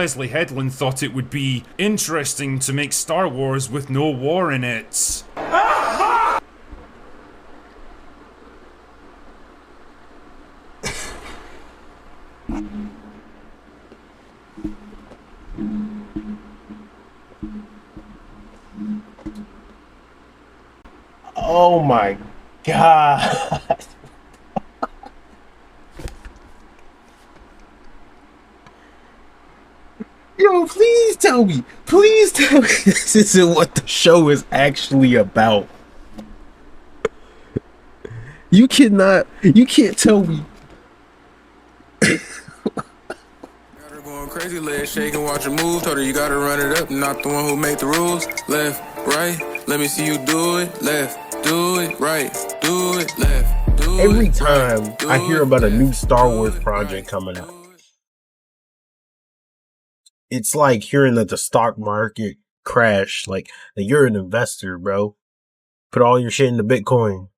Leslie Headland thought it would be interesting to make Star Wars with no war in it. Oh my God. Yo, please tell me this isn't what the show is actually about. You can't tell me. Going crazy, legs shaking, watch her move. Told her you gotta run it up, not the one who make the rules. Left, right, let me see you do it. Left, do it, right, do it, left, do it. Every time I hear about a new Star Wars project coming out, it's like hearing that the stock market crashed. Like, you're an investor, bro. Put all your shit into Bitcoin.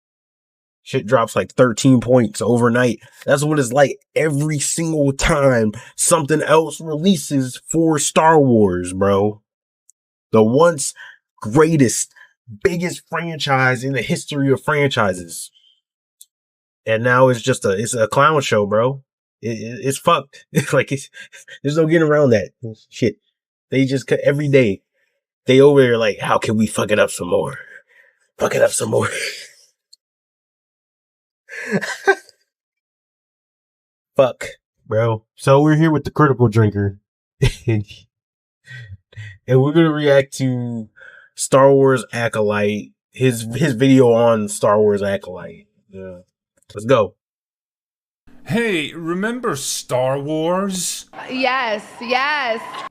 Shit drops like 13 points overnight. That's what it's like every single time something else releases for Star Wars, bro. The once greatest, biggest franchise in the history of franchises. And now it's just it's a clown show, bro. It's fucked. There's no getting around that shit. They just every day they over there like, how can we fuck it up some more? Fuck it up some more. Fuck, bro. So we're here with the Critical Drinker. And we're gonna react to Star Wars ACOLYTE. His video on Star Wars ACOLYTE. Yeah. Let's go. Hey, remember Star Wars? Yes.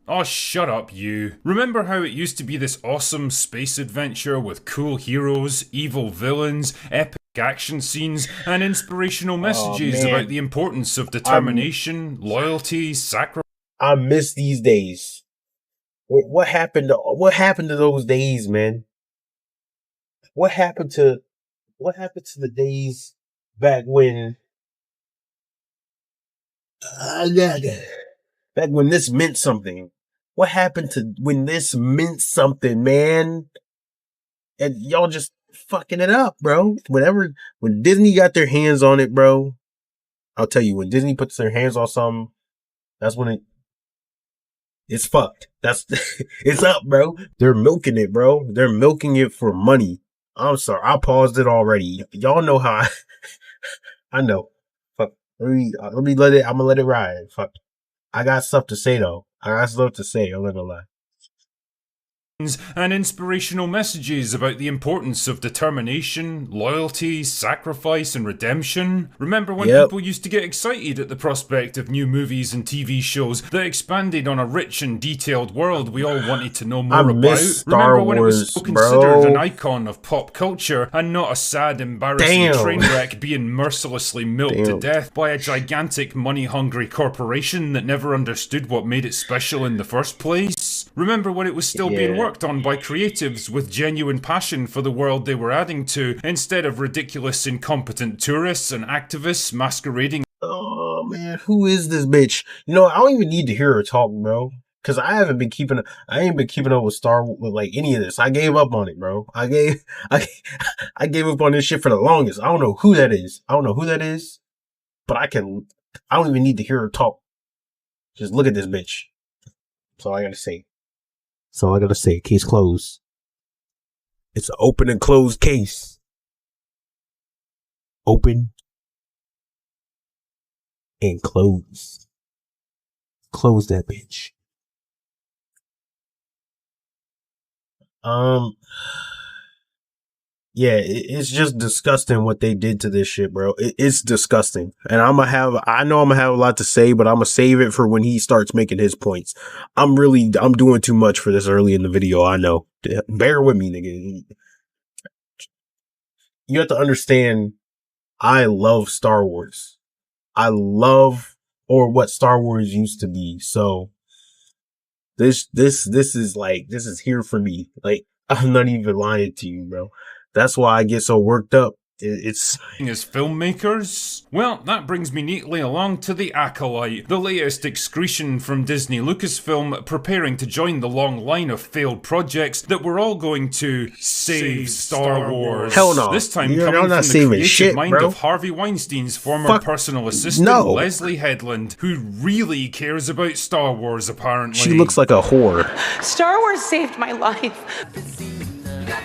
Oh, shut up, you. Remember how it used to be this awesome space adventure with cool heroes, evil villains, epic action scenes, and inspirational messages about the importance of determination, loyalty, sacrifice? I miss these days. What happened to those days, man? What happened to the days back when this meant something? What happened to when this meant something, man? And y'all just fucking it up, bro. When Disney got their hands on it, bro, I'll tell you, when Disney puts their hands on something, that's when it's fucked. It's up, bro. They're milking it, bro. They're milking it for money. I'm sorry, I paused it already. Y'all know how I know. Fuck. I'm gonna let it ride. Fuck. I got stuff to say though. I'm not gonna lie. And inspirational messages about the importance of determination, loyalty, sacrifice, and redemption. Remember when people used to get excited at the prospect of new movies and TV shows that expanded on a rich and detailed world we all wanted to know more about? Remember when it was so considered an icon of pop culture and not a sad, embarrassing train wreck being mercilessly milked to death by a gigantic, money-hungry corporation that never understood what made it special in the first place? Remember when it was still being worked on by creatives with genuine passion for the world they were adding to, instead of ridiculous, incompetent tourists and activists masquerading? Oh man, who is this bitch? You know, I don't even need to hear her talk, bro. Cause I ain't been keeping up with with like any of this. I gave up on it, bro. I gave up on this shit for the longest. I don't know who that is. But I don't even need to hear her talk. Just look at this bitch. That's all I gotta say. Case closed. It's an open and closed case. Open and close. Close that bitch. Yeah, it's just disgusting what they did to this shit, bro. It's disgusting. And I know I'm gonna have a lot to say, but I'm gonna save it for when he starts making his points. I'm doing too much for this early in the video. I know. Bear with me, nigga. You have to understand, I love Star Wars. I love, or what Star Wars used to be. So this is here for me. Like, I'm not even lying to you, bro. That's why I get so worked up It's as filmmakers? Well, that brings me neatly along to the ACOLYTE, the latest excretion from Disney Lucasfilm, preparing to join the long line of failed projects that were all going to save Star Wars. Hell no. This time You're coming not from the creative shit, mind bro. of Harvey Weinstein's former personal assistant, Leslie Headland, who really cares about Star Wars, apparently. She looks like a whore. Star Wars saved my life.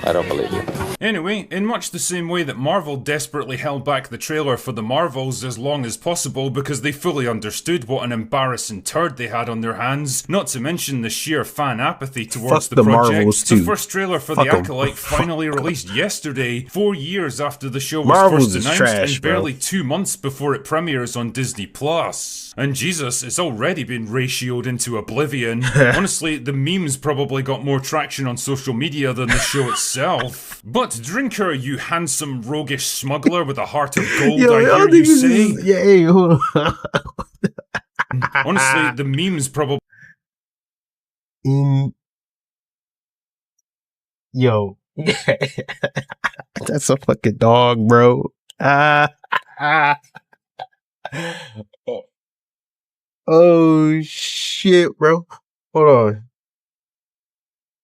I don't believe you. Anyway, in much the same way that Marvel desperately held back the trailer for the Marvels as long as possible because they fully understood what an embarrassing turd they had on their hands, not to mention the sheer fan apathy towards the project, Marvels the too. first trailer for the ACOLYTE finally released yesterday, 4 years after the show was Marvels first announced trash, and barely 2 months before it premieres on Disney+. And Jesus, it's already been ratioed into oblivion. Honestly, the memes probably got more traction on social media than the show itself. But drinker, you handsome roguish smuggler with a heart of gold, I hear you say. Yeah, hey, hold on. Honestly, the memes probably... Yo. That's a fucking dog, bro. Oh, shit, bro. Hold on.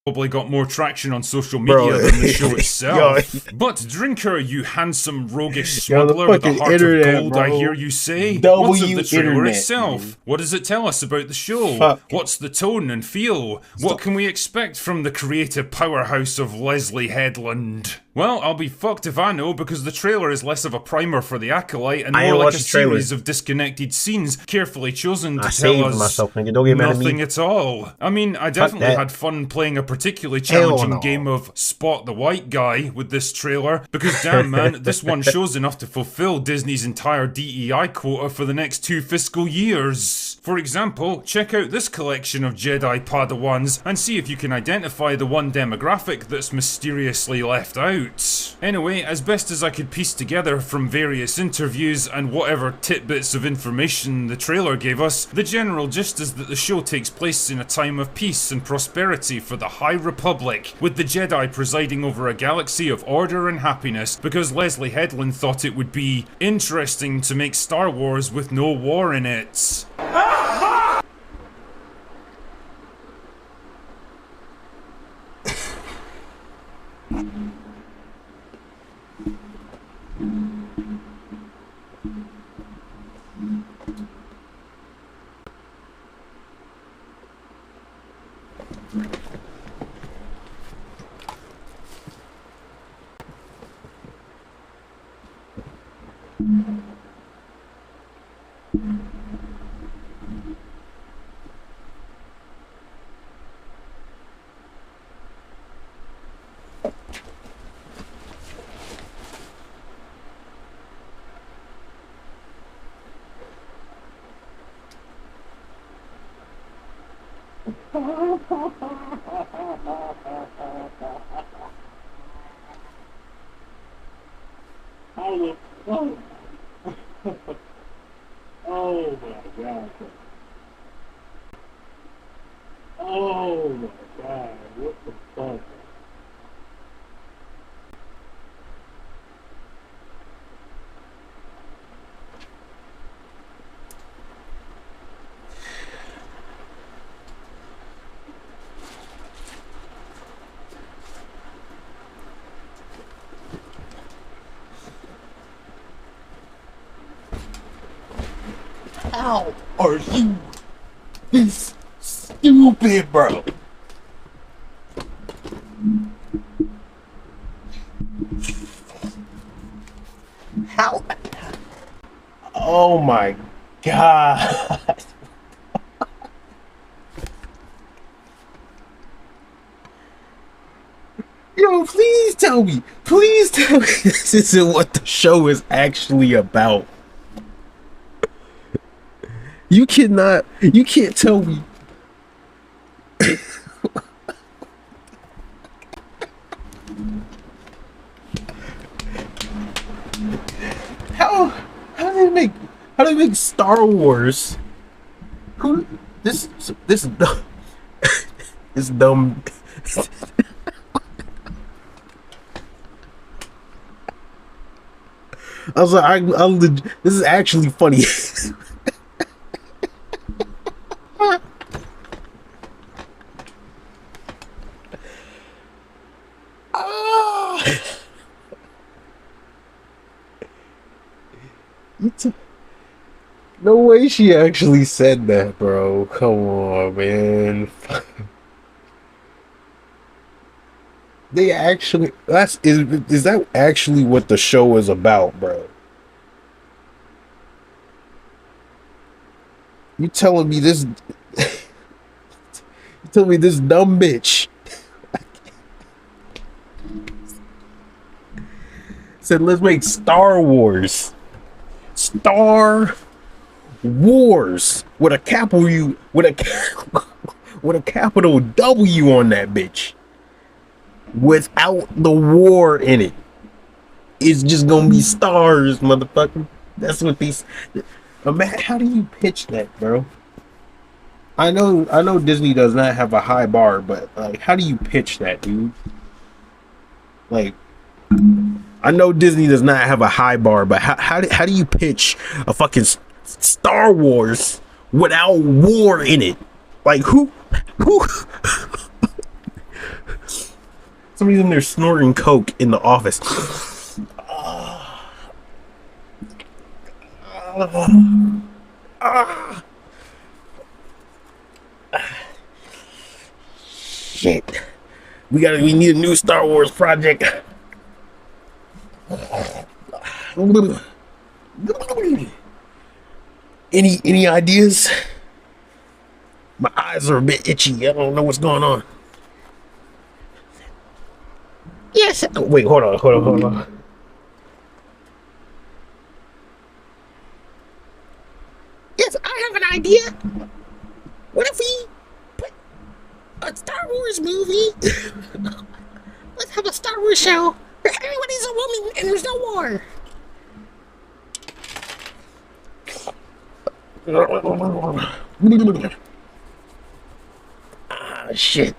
Probably got more traction on social media than the show itself. Yo. But drinker, you handsome roguish smuggler with a heart of gold, I hear you say. What's of the trailer itself? Man. What does it tell us about the show? What's the tone and feel? What can we expect from the creative powerhouse of Leslie Headland? Well, I'll be fucked if I know, because the trailer is less of a primer for the ACOLYTE and more like a series of disconnected scenes carefully chosen to tell us nothing at all. I mean, I definitely had fun playing a particularly challenging game of Spot the White Guy with this trailer, because damn man, this one shows enough to fulfill Disney's entire DEI quota for the next 2 fiscal years. For example, check out this collection of Jedi Padawans and see if you can identify the one demographic that's mysteriously left out. Anyway, as best as I could piece together from various interviews and whatever tidbits of information the trailer gave us, the general gist is that the show takes place in a time of peace and prosperity for the High Republic, with the Jedi presiding over a galaxy of order and happiness, because Leslie Headland thought it would be interesting to make Star Wars with no war in it. Oh my god. Oh my god, what the fuck? How are you this stupid, bro? How? Oh my god. Yo, please tell me this isn't what the show is actually about. You can't tell me. How do they make Star Wars? Who this dumb this dumb I was like, this is actually funny. No way she actually said that, bro. Come on, man. They actually, is that actually what the show is about, bro? You telling me this? You telling me this dumb bitch said, "Let's make Star Wars." Star Wars with a capital U, with a capital W on that bitch, without the war in it. It's just gonna be stars, motherfucker. That's what these. Man, how do you pitch that, bro? I know Disney does not have a high bar, but like, how do you pitch that, dude? Like, I know Disney does not have a high bar, but how do you pitch a fucking Star Wars without war in it? Like, who? Somebody's in there snorting coke in the office. Shit. We need a new Star Wars project. Any ideas? My eyes are a bit itchy. I don't know what's going on. Yes. Wait, hold on. Yes, I have an idea. What if we put a Star Wars movie? Let's have a Star Wars show where everybody's a woman and there's no war. Shit.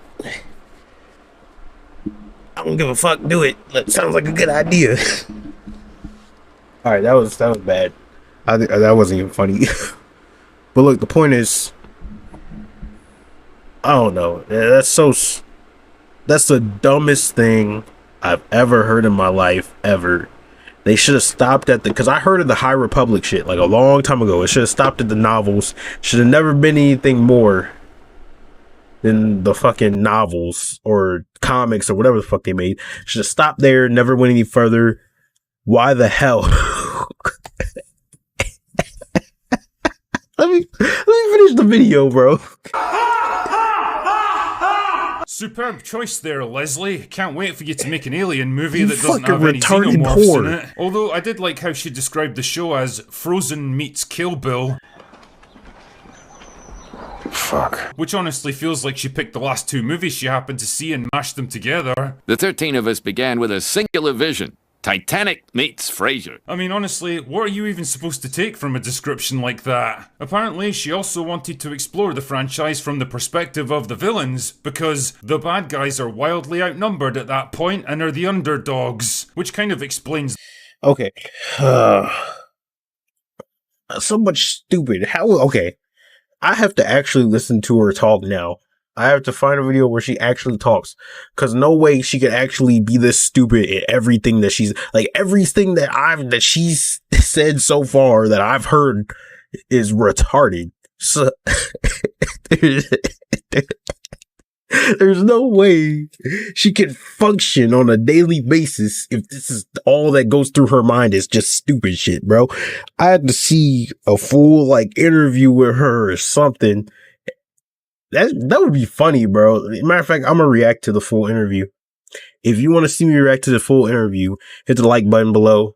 I don't give a fuck. Do it. That sounds like a good idea. All right, that was bad. That wasn't even funny. But look, the point is, I don't know. That's the dumbest thing I've ever heard in my life, ever. They should have stopped at because I heard of the High Republic shit like a long time ago. It should have stopped at the novels. Should have never been anything more than the fucking novels or comics or whatever the fuck they made. Should have stopped there, never went any further. Why the hell? Let me finish the video, bro. Superb choice there, Leslie. Can't wait for you to make an alien movie that doesn't have any retarded xenomorphs whore. in it. Although I did like how she described the show as Frozen meets Kill Bill. Fuck. Which honestly feels like she picked the last two movies she happened to see and mashed them together. The 13 of us began with a singular vision. Titanic meets Frasier. I mean, honestly, what are you even supposed to take from a description like that? Apparently, she also wanted to explore the franchise from the perspective of the villains, because the bad guys are wildly outnumbered at that point and are the underdogs, which kind of explains. Okay. So much stupid. Okay. I have to actually listen to her talk now. I have to find a video where she actually talks, because no way she could actually be this stupid at everything that she's like. Everything that she's said so far that I've heard is retarded. So there's no way she can function on a daily basis if this is all that goes through her mind is just stupid shit, bro. I had to see a full interview with her or something. That would be funny, bro. Matter of fact, I'm gonna react to the full interview. If you want to see me react to the full interview, hit the like button below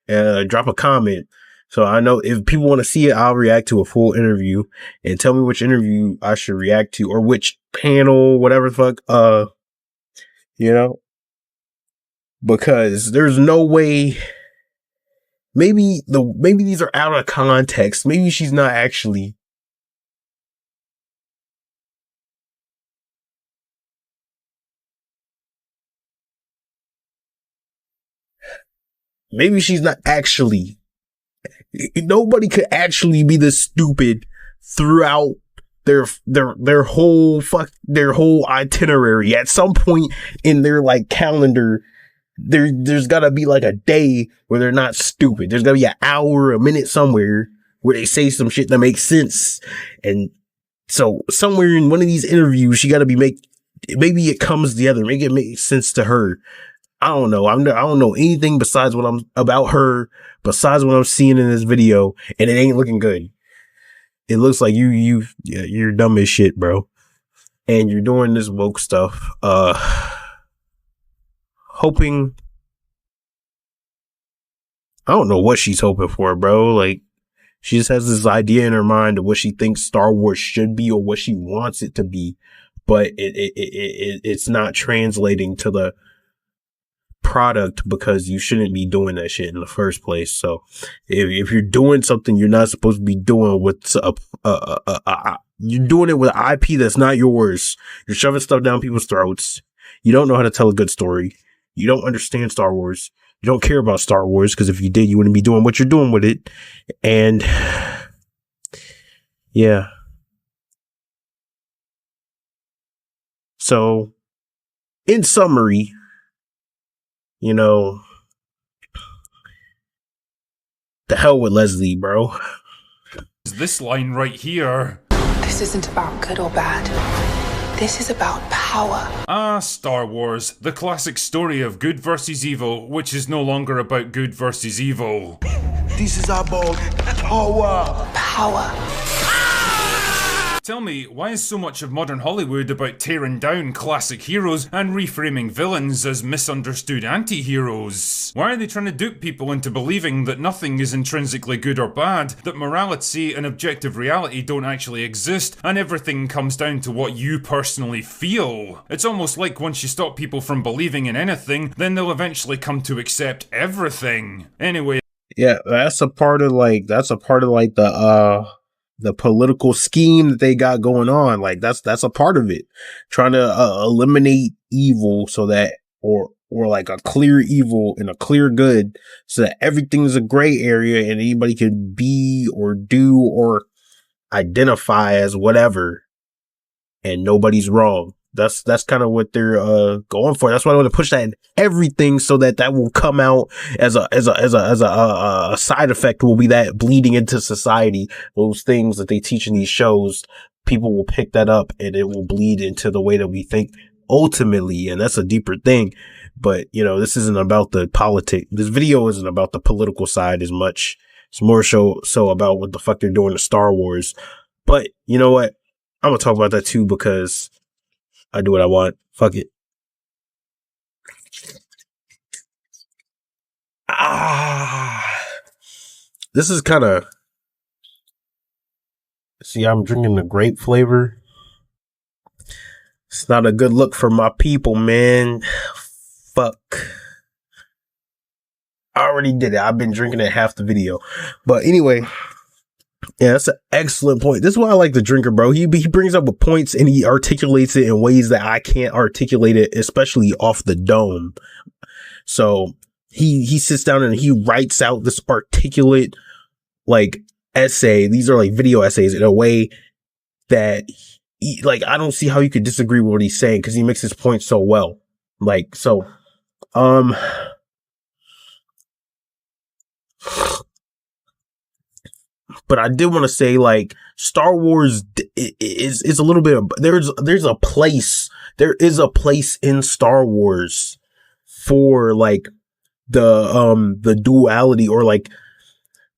and drop a comment. So I know if people want to see it, I'll react to a full interview and tell me which interview I should react to or which panel, whatever the fuck, because there's no way. Maybe these are out of context. Maybe she's not actually. maybe she's not actually. Nobody could actually be this stupid throughout their whole itinerary. At some point in their like calendar, there's gotta be like a day where they're not stupid. There's gotta be an hour, a minute somewhere where they say some shit that makes sense. And so somewhere in one of these interviews, she gotta maybe it comes together, make it make sense to her. I don't know. I don't know anything besides what besides what I'm seeing in this video, and it ain't looking good. It looks like you're dumb as shit, bro. And you're doing this woke stuff, hoping. I don't know what she's hoping for, bro. Like, she just has this idea in her mind of what she thinks Star Wars should be or what she wants it to be, but it's not translating to the product because you shouldn't be doing that shit in the first place. So if you're doing something you're not supposed to be doing with you're doing it with IP that's not yours, you're shoving stuff down people's throats, you don't know how to tell a good story, you don't understand Star Wars, you don't care about Star Wars, because if you did, you wouldn't be doing what you're doing with it. And yeah, so in summary, you know, the hell with Leslie, bro. This line right here. This isn't about good or bad. This is about power. Ah, Star Wars, the classic story of good versus evil, which is no longer about good versus evil. This is about power. Power. Tell me, why is so much of modern Hollywood about tearing down classic heroes and reframing villains as misunderstood anti-heroes? Why are they trying to dupe people into believing that nothing is intrinsically good or bad, that morality and objective reality don't actually exist, and everything comes down to what you personally feel? It's almost like once you stop people from believing in anything, then they'll eventually come to accept everything. Anyway. Yeah, that's a part of the political scheme that they got going on. Like that's a part of it, trying to eliminate evil so that or like a clear evil and a clear good, so that everything's a gray area and anybody can be or do or identify as whatever, and nobody's wrong. That's kind of what they're going for. That's why I want to push that in everything, so that will come out as a side effect, will be that bleeding into society. Those things that they teach in these shows, people will pick that up and it will bleed into the way that we think ultimately. And that's a deeper thing. But, you know, this isn't about the politics. This video isn't about the political side as much. It's more so about what the fuck they're doing to Star Wars. But you know what? I'm going to talk about that too, because I do what I want. Fuck it. This is kind of... See, I'm drinking the grape flavor. It's not a good look for my people, man. Fuck. I already did it. I've been drinking it half the video. But anyway... Yeah, that's an excellent point. This is why I like the drinker, bro. He brings up with points and he articulates it in ways that I can't articulate it, especially off the dome. So he sits down and he writes out this articulate like essay. These are like video essays in a way that I don't see how you could disagree with what he's saying, because he makes his point so well. But I did want to say, like, Star Wars is a little bit of, there is a place in Star Wars for like the duality, or like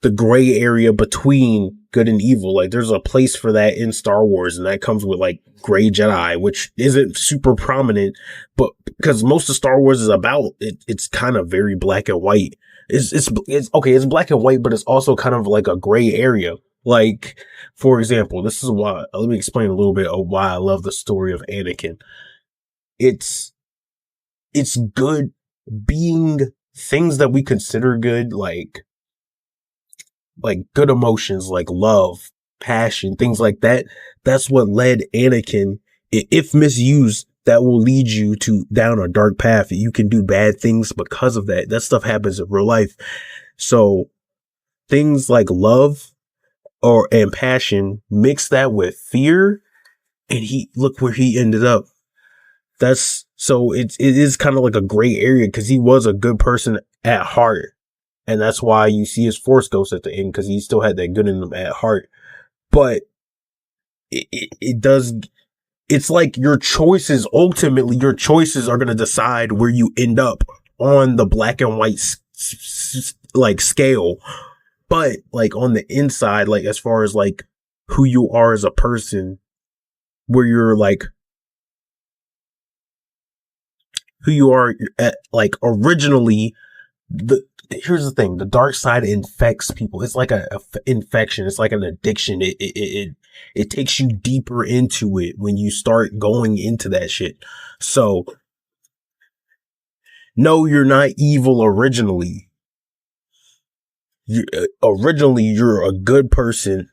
the gray area between good and evil. Like, there's a place for that in Star Wars, and that comes with like Gray Jedi, which isn't super prominent, but because most of Star Wars is about it's kind of very black and white. It's okay, it's black and white, but it's also kind of like a gray area. Like, for example, this is why, let me explain a little bit of why I love the story of Anakin. It's good being things that we consider good, like good emotions, like love, passion, things like that. That's what led Anakin, if misused, that will lead you to down a dark path. You can do bad things because of that. That stuff happens in real life. So things like love and passion, mix that with fear, and look where he ended up. It is kind of like a gray area, because he was a good person at heart. And that's why you see his Force Ghost at the end, because he still had that good in him at heart. But it's like ultimately your choices are going to decide where you end up on the black and white like scale. But like on the inside, like as far as like who you are as a person, where you're like who you are at, like originally, here's the thing, the dark side infects people. It's like a infection. It's like an addiction. It takes you deeper into it when you start going into that shit. So no, you're not evil originally. Originally you're a good person.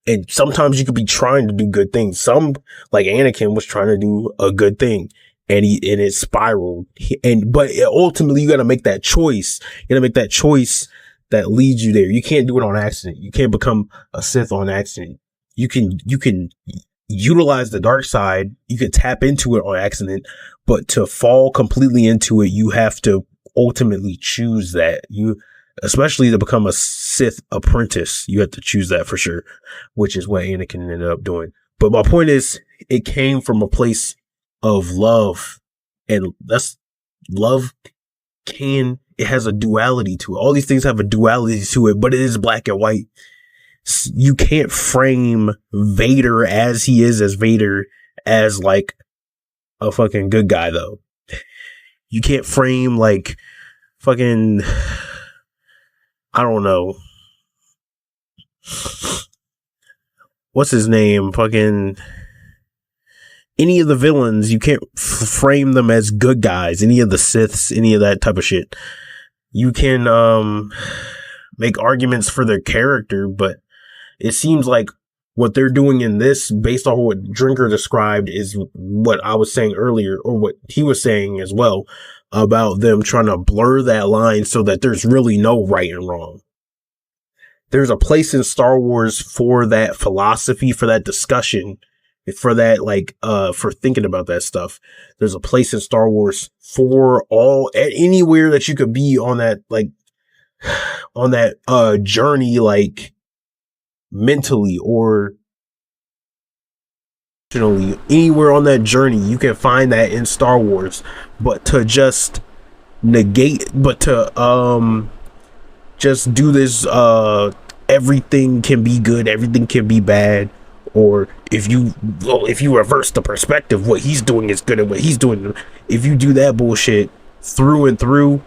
And sometimes you could be trying to do good things. Some, like Anakin, was trying to do a good thing, and it spiraled. But ultimately, you got to make that choice. You got to make that choice that leads you there. You can't do it on accident. You can't become a Sith on accident. You can utilize the dark side. You can tap into it on accident, but to fall completely into it, you have to ultimately choose that. Especially to become a Sith apprentice, you have to choose that for sure, which is what Anakin ended up doing. But my point is, it came from a place of love, and love it has a duality to it. All these things have a duality to it, but it is black and white. You can't frame Vader as he is as Vader as like a fucking good guy, though. You can't frame like fucking, I don't know. What's his name? Fucking any of the villains, you can't frame them as good guys. Any of the Siths, any of that type of shit. You can make arguments for their character, but it seems like what they're doing in this, based on what Drinker described, is what I was saying earlier, or what he was saying as well, about them trying to blur that line so that there's really no right and wrong. There's a place in Star Wars for that philosophy, for that discussion, for that, like, for thinking about that stuff. There's a place in Star Wars for anywhere that you could be on that, like, on that, journey, like, mentally or anywhere on that journey, you can find that in Star Wars. But to just just do this, everything can be good, everything can be bad, or if you reverse the perspective, what he's doing is good and what he's doing, if you do that bullshit through and through,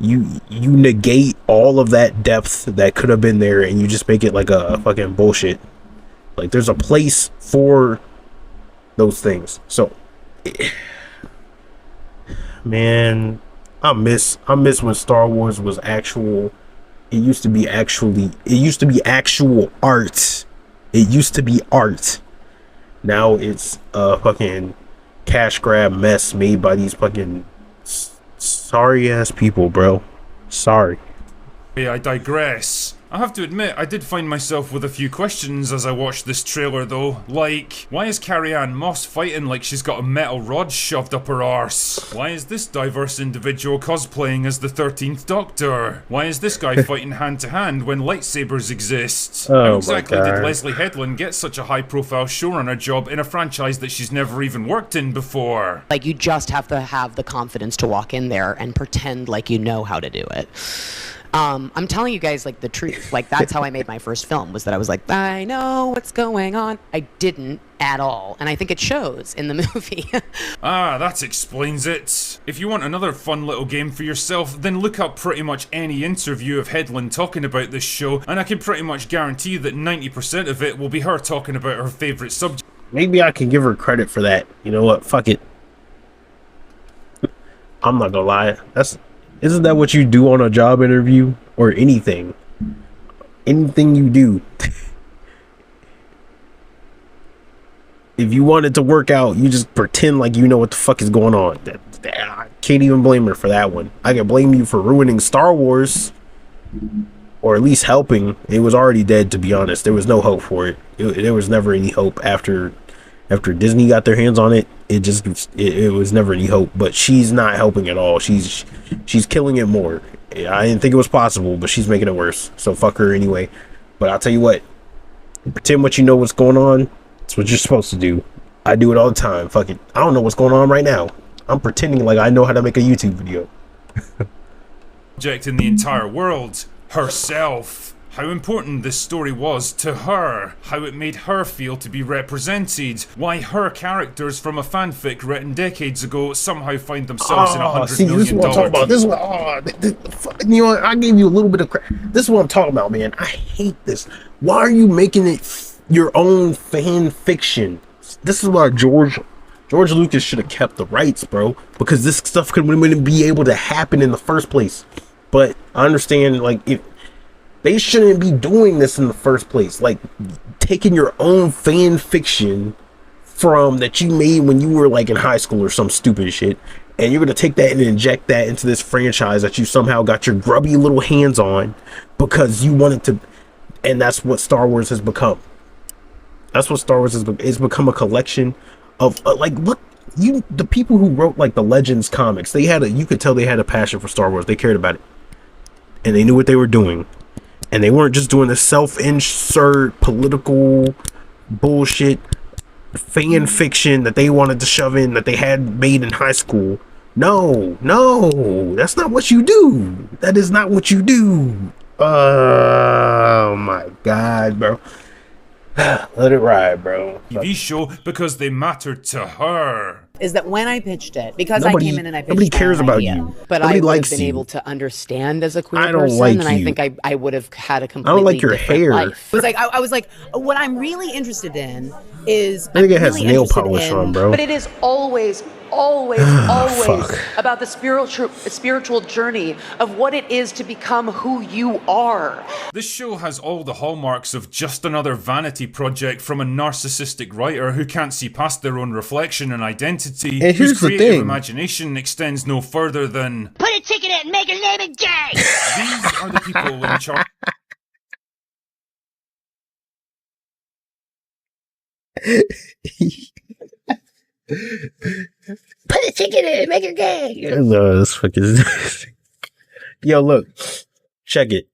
you negate all of that depth that could have been there, and you just make it like a fucking bullshit. Like, there's a place for those things. So, man, I miss when Star Wars was actual. It used to be actual art. It used to be art. Now it's a fucking cash grab mess made by these fucking sorry ass people, bro. Sorry. I digress. I have to admit, I did find myself with a few questions as I watched this trailer though. Like, why is Carrie-Anne Moss fighting like she's got a metal rod shoved up her arse? Why is this diverse individual cosplaying as the 13th Doctor? Why is this guy fighting hand to hand when lightsabers exist? How exactly did Leslie Headland get such a high profile showrunner job in a franchise that she's never even worked in before? Like, you just have to have the confidence to walk in there and pretend like you know how to do it. I'm telling you guys, like, the truth. Like, that's how I made my first film, was that I was like, I know what's going on. I didn't at all. And I think it shows in the movie. That explains it. If you want another fun little game for yourself, then look up pretty much any interview of Headland talking about this show, and I can pretty much guarantee that 90% of it will be her talking about her favourite subject. Maybe I can give her credit for that. You know what? Fuck it. I'm not gonna lie. Isn't that what you do on a job interview? Or anything? Anything you do. If you want it to work out, you just pretend like you know what the fuck is going on. I can't even blame her for that one. I can blame you for ruining Star Wars, or at least helping. It was already dead, to be honest. There was no hope for it. There was never any hope after Disney got their hands on it. It was never any hope. But she's not helping at all. She's killing it more. I didn't think it was possible, but she's making it worse. So fuck her anyway. But I'll tell you what, pretend what you know what's going on. That's what you're supposed to do. I do it all the time. Fuck it. I don't know what's going on right now. I'm pretending like I know how to make a YouTube video. Project in the entire world, herself. How important this story was to her, how it made her feel to be represented, why her characters from a fanfic written decades ago somehow find themselves in $100 million. This is what I'm talking about. You know what? I gave you a little bit of crap. This is what I'm talking about, man. I hate this. Why are you making it your own fan fiction? This is why George Lucas should have kept the rights, bro, because this stuff wouldn't be able to happen in the first place. But I understand, like, if they shouldn't be doing this in the first place, like taking your own fan fiction from that you made when you were like in high school or some stupid shit, and you're gonna take that and inject that into this franchise that you somehow got your grubby little hands on because you wanted to. And that's what Star Wars has become. That's what Star Wars has become. It's become a collection of the people who wrote like the Legends comics, you could tell they had a passion for Star Wars. They cared about it, and they knew what they were doing. And they weren't just doing the self-insert political bullshit fan fiction that they wanted to shove in that they had made in high school. No, that's not what you do. That is not what you do. Oh my God, bro. Let it ride, bro. TV show because they mattered to her. Is that when I pitched it, because I came in and I pitched nobody cares about you, but nobody I would have likes been you. able to understand as a queer I don't person, like and I you. think I would have had a I completely don't like your different hair. life. It was like I was like, what I'm really interested in is I think it has really nail interested polish in- on, bro. But it is always Fuck. about the spiritual journey of what it is to become who you are. This show has all the hallmarks of just another vanity project from a narcissistic writer who can't see past their own reflection and identity, And here's whose the creative thing. imagination extends no further than Put a ticket in and make your name a gay! these are the people in charge. Put a ticket in and make it gay! No, this fucking. Yo, look, check it.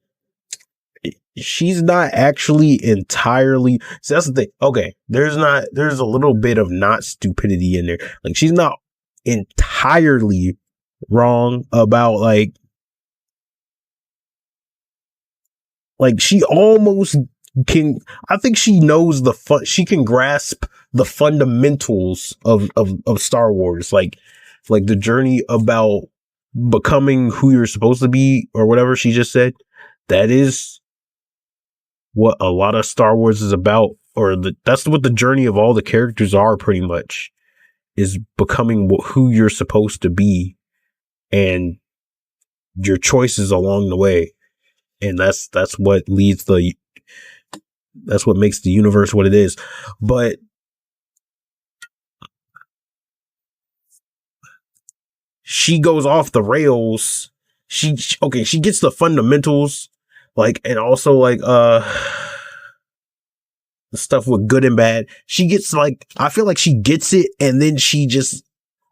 She's not actually entirely. So that's the thing. Okay, there's a little bit of not stupidity in there. Like, she's not entirely wrong about like she almost can. I think she knows she can grasp the fundamentals of Star Wars, like the journey about becoming who you're supposed to be or whatever she just said. That is what a lot of Star Wars is about, that's what the journey of all the characters are, pretty much, is becoming who you're supposed to be and your choices along the way. And that's what makes the universe what it is. But she goes off the rails. She gets the fundamentals, like, and also like the stuff with good and bad. She gets like, I feel like she gets it, and then she just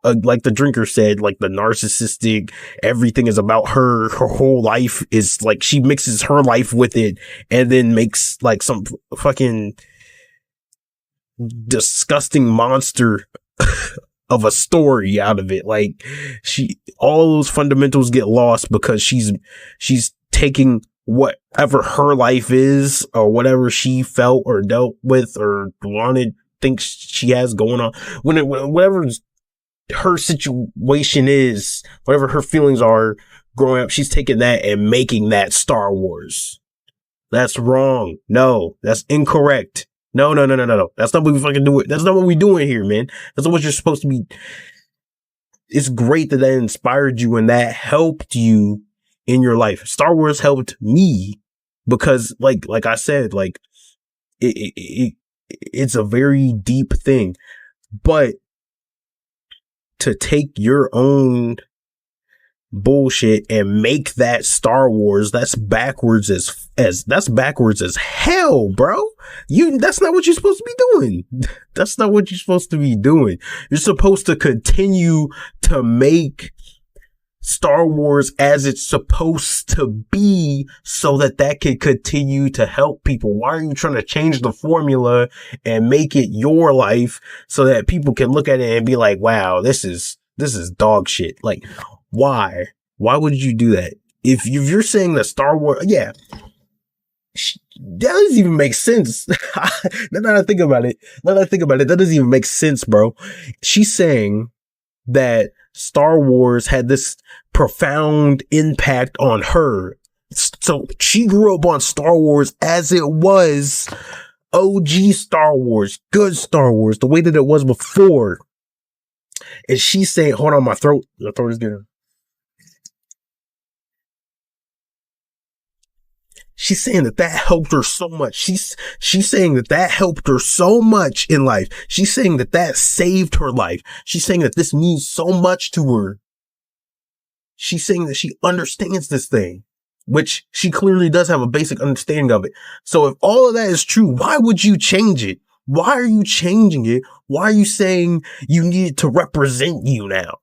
like the drinker said, like the narcissistic, everything is about her whole life is like, she mixes her life with it and then makes like some fucking disgusting monster of a story out of it. Like, all those fundamentals get lost because she's taking whatever her life is or whatever she felt or dealt with or thinks she has going on, whatever her situation is, whatever her feelings are growing up, she's taking that and making that Star Wars. That's wrong. No, that's incorrect. No. That's not what we fucking do. That's not what we doing here, man. That's not what you're supposed to be. It's great that inspired you and that helped you in your life. Star Wars helped me because, like I said, like it It's a very deep thing. But to take your own bullshit and make that Star Wars, that's backwards as hell, bro. That's not what you're supposed to be doing. That's not what you're supposed to be doing. You're supposed to continue to make Star Wars as it's supposed to be so that can continue to help people. Why are you trying to change the formula and make it your life so that people can look at it and be like, wow, this is dog shit? Like, why would you do that? If you're saying that Star Wars, yeah, that doesn't even make sense. Now that I think about it, that doesn't even make sense, bro. She's saying that Star Wars had this profound impact on her. So she grew up on Star Wars as it was OG Star Wars, good Star Wars, the way that it was before. And she's saying, hold on, my throat is getting. She's saying that helped her so much. She's saying that helped her so much in life. She's saying that saved her life. She's saying that this means so much to her. She's saying that she understands this thing, which she clearly does have a basic understanding of it. So if all of that is true, why would you change it? Why are you changing it? Why are you saying you need it to represent you now?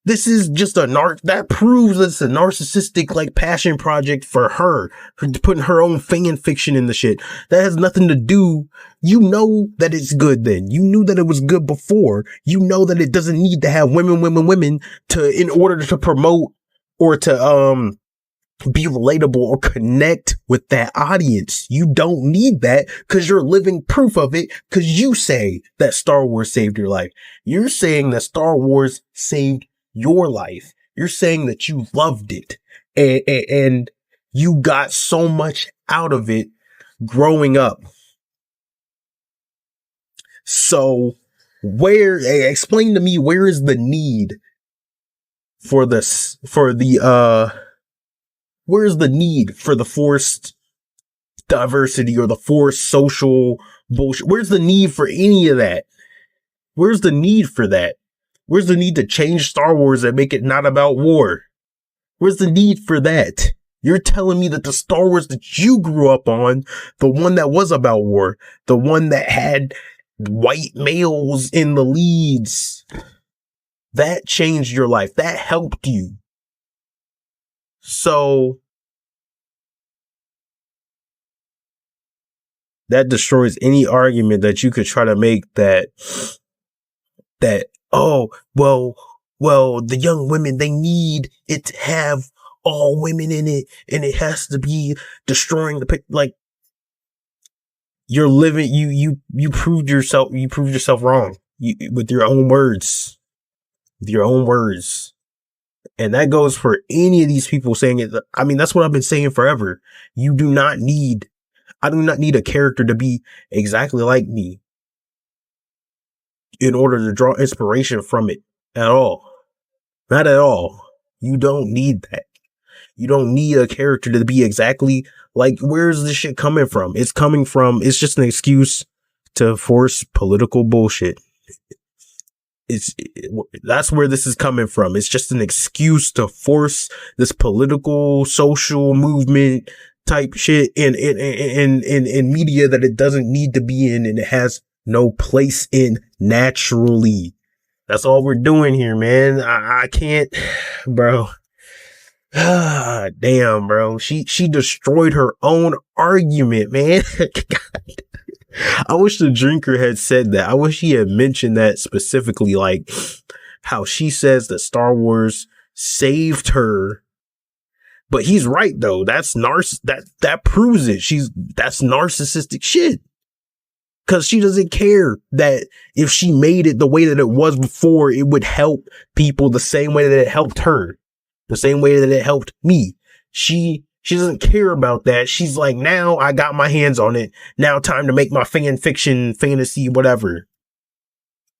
This is just that proves that it's a narcissistic, like, passion project for her, for putting her own fan fiction in the shit. That has nothing to do. You know that it's good then. You knew that it was good before. You know that it doesn't need to have women in order to promote or to, be relatable or connect with that audience. You don't need that because you're living proof of it because you say that Star Wars saved your life. You're saying that Star Wars saved your life. You're saying that you loved it and you got so much out of it growing up. So explain to me, where is the need where's the need for the forced diversity or the forced social bullshit? Where's the need for any of that? Where's the need for that? Where's the need to change Star Wars and make it not about war? Where's the need for that? You're telling me that the Star Wars that you grew up on, the one that was about war, the one that had white males in the leads, that changed your life. That helped you. So that destroys any argument that you could try to make that, oh, well, the young women, they need it to have all women in it and it has to be destroying the like, you're living, you proved yourself wrong with your own words, And that goes for any of these people saying it. I mean, that's what I've been saying forever. I do not need a character to be exactly like me in order to draw inspiration from it at all. Not at all. You don't need that. You don't need a character to be exactly like, where's this shit coming from? It's just an excuse to force political bullshit. That's where this is coming from. It's just an excuse to force this political, social movement type shit in media that it doesn't need to be in and it has no place in naturally. That's all we're doing here, man. I can't, bro. Damn, bro. She destroyed her own argument, man. I wish the drinker had said that. I wish he had mentioned that specifically, like how she says that Star Wars saved her. But he's right though. That proves it. That's narcissistic shit. Cause she doesn't care that if she made it the way that it was before, it would help people the same way that it helped her. The same way that it helped me. She doesn't care about that. She's like, now I got my hands on it. Now time to make my fan fiction, fantasy, whatever.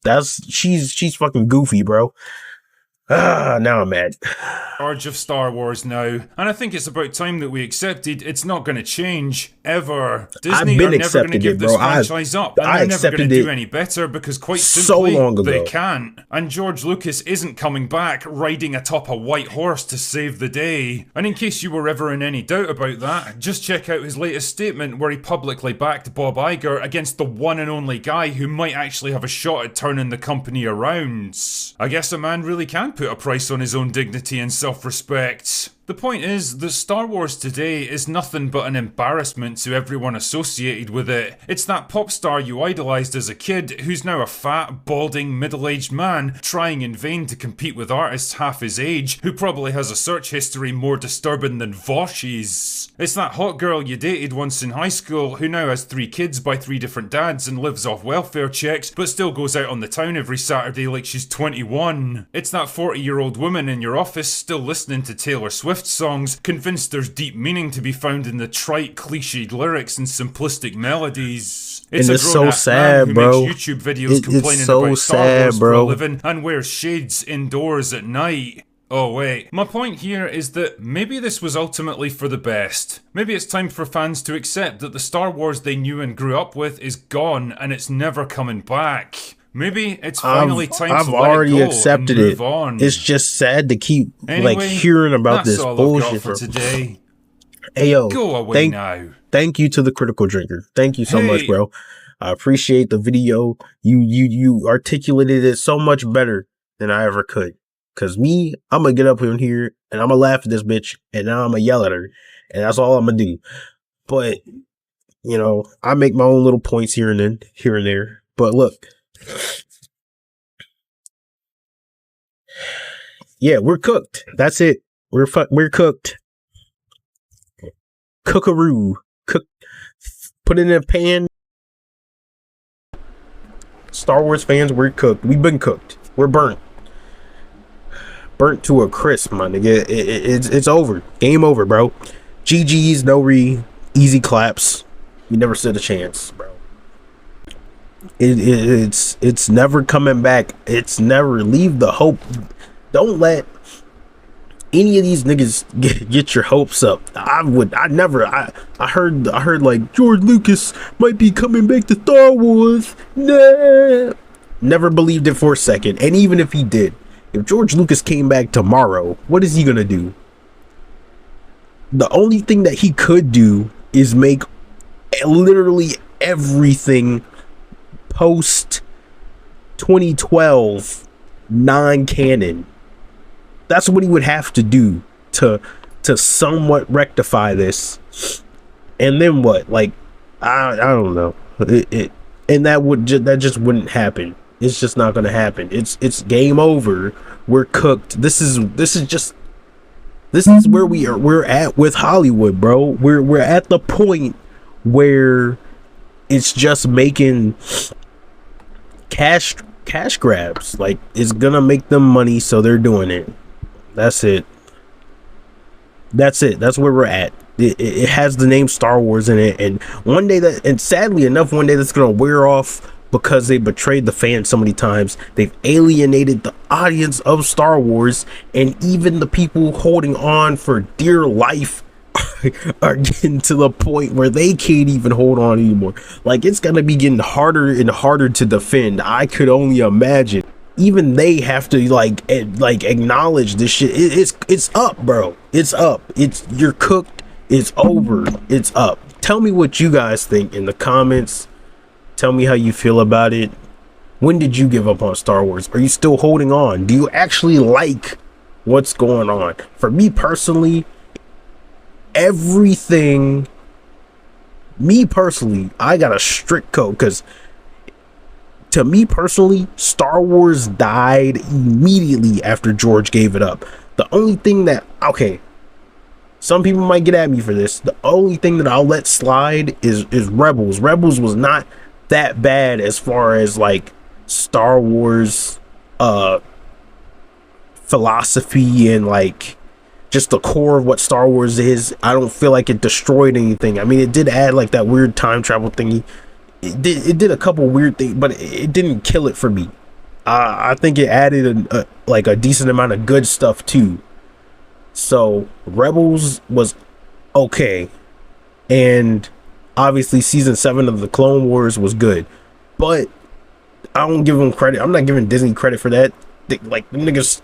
She's fucking goofy, bro. Now I'm mad. Charge of Star Wars now, and I think it's about time that we accepted it's not going to change ever. Disney are never going to give this franchise up, and they're never going to do any better because quite simply they can't. And George Lucas isn't coming back riding atop a white horse to save the day. And in case you were ever in any doubt about that, just check out his latest statement where he publicly backed Bob Iger against the one and only guy who might actually have a shot at turning the company around. I guess a man really can put a price on his own dignity and self-respect. The point is that Star Wars today is nothing but an embarrassment to everyone associated with it. It's that pop star you idolised as a kid who's now a fat, balding, middle-aged man trying in vain to compete with artists half his age who probably has a search history more disturbing than Vosh's. It's that hot girl you dated once in high school who now has 3 kids by 3 different dads and lives off welfare checks but still goes out on the town every Saturday like she's 21. It's that 40-year-old woman in your office still listening to Taylor Swift songs, convinced there's deep meaning to be found in the trite, cliched lyrics and simplistic melodies. It's a grown-ass man who makes YouTube videos complaining about Star Wars for a living and wears shades indoors at night. Oh wait, my point here is that maybe this was ultimately for the best. Maybe it's time for fans to accept that the Star Wars they knew and grew up with is gone and it's never coming back. Maybe it's finally time to let already it go accepted and move on. It's just sad to keep Anyway, hearing about this that's all bullshit I've got for today. Hey yo, Go away now. Thank you to the Critical Drinker. Thank you so much, bro. I appreciate the video. You articulated it so much better than I ever could. Cause me, I'm gonna get up in here and I'm gonna laugh at this bitch and now I'm gonna yell at her. And that's all I'm gonna do. But, you know, I make my own little points here and there. But look. Yeah, we're cooked. That's it. We're cooked. Cookaroo. Cook. Put it in a pan. Star Wars fans, we're cooked. We've been cooked. We're burnt. Burnt to a crisp, my nigga. It's over. Game over, bro. GG's, no easy claps. We never stood a chance, bro. It's never coming back. It's never. Leave the hope. Don't let any of these niggas get your hopes up. I heard like George Lucas might be coming back to Star Wars. Nah. Never believed it for a second. And even if he did, if George Lucas came back tomorrow, what is he gonna do? The only thing that he could do is make literally everything post 2012 non-canon. That's what he would have to do to somewhat rectify this. And then what? Like, I don't know. And that just wouldn't happen. It's just not gonna happen. It's game over. We're cooked. This is where we're at with Hollywood, bro. We're at the point where it's just making cash grabs. Like, it's gonna make them money, so they're doing it. That's it. That's where we're at. It has the name Star Wars in it, and sadly enough, one day that's gonna wear off because they betrayed the fans so many times. They've alienated the audience of Star Wars, and even the people holding on for dear life are getting to the point where they can't even hold on anymore. Like, it's gonna be getting harder and harder to defend. I could only imagine. Even they have to like acknowledge this shit. It's up, bro. It's up. You're cooked. It's over. It's up. Tell me what you guys think in the comments. Tell me how you feel about it. When did you give up on Star Wars? Are you still holding on? Do you actually like what's going on? For me personally, everything. Me personally, I got a strict code because, to me personally, Star Wars died immediately after George gave it up. The only thing that, okay, some people might get at me for this. The only thing that I'll let slide is Rebels. Rebels was not that bad as far as like Star Wars philosophy and like just the core of what Star Wars is. I don't feel like it destroyed anything. I mean, it did add like that weird time travel thingy. It did a couple weird things, but it didn't kill it for me. I think it added a decent amount of good stuff too. So Rebels was okay, and obviously season 7 of the Clone Wars was good, but I don't give them credit. I'm not giving Disney credit for that. Like, the niggas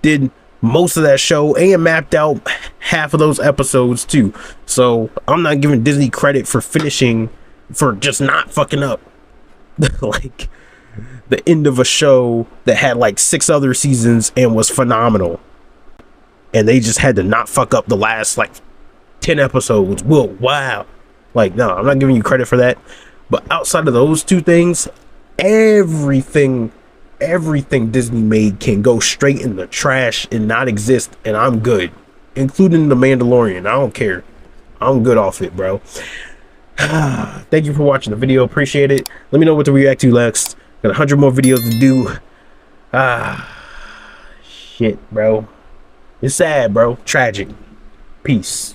did most of that show and mapped out half of those episodes too. So I'm not giving Disney credit for finishing, for just not fucking up like the end of a show that had like 6 other seasons and was phenomenal, and they just had to not fuck up the last like 10 episodes. Whoa, wow. Like, no, I'm not giving you credit for that. But outside of those 2 things, everything Disney made can go straight in the trash and not exist, and I'm good, including The Mandalorian. I don't care. I'm good off it, bro. Thank you for watching the video. Appreciate it. Let me know what to react to next. Got 100 more videos to do. Shit, bro. It's sad, bro. Tragic. Peace.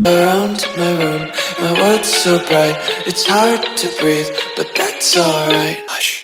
Around my room, my world's so bright, it's hard to breathe, but that's alright. Hush.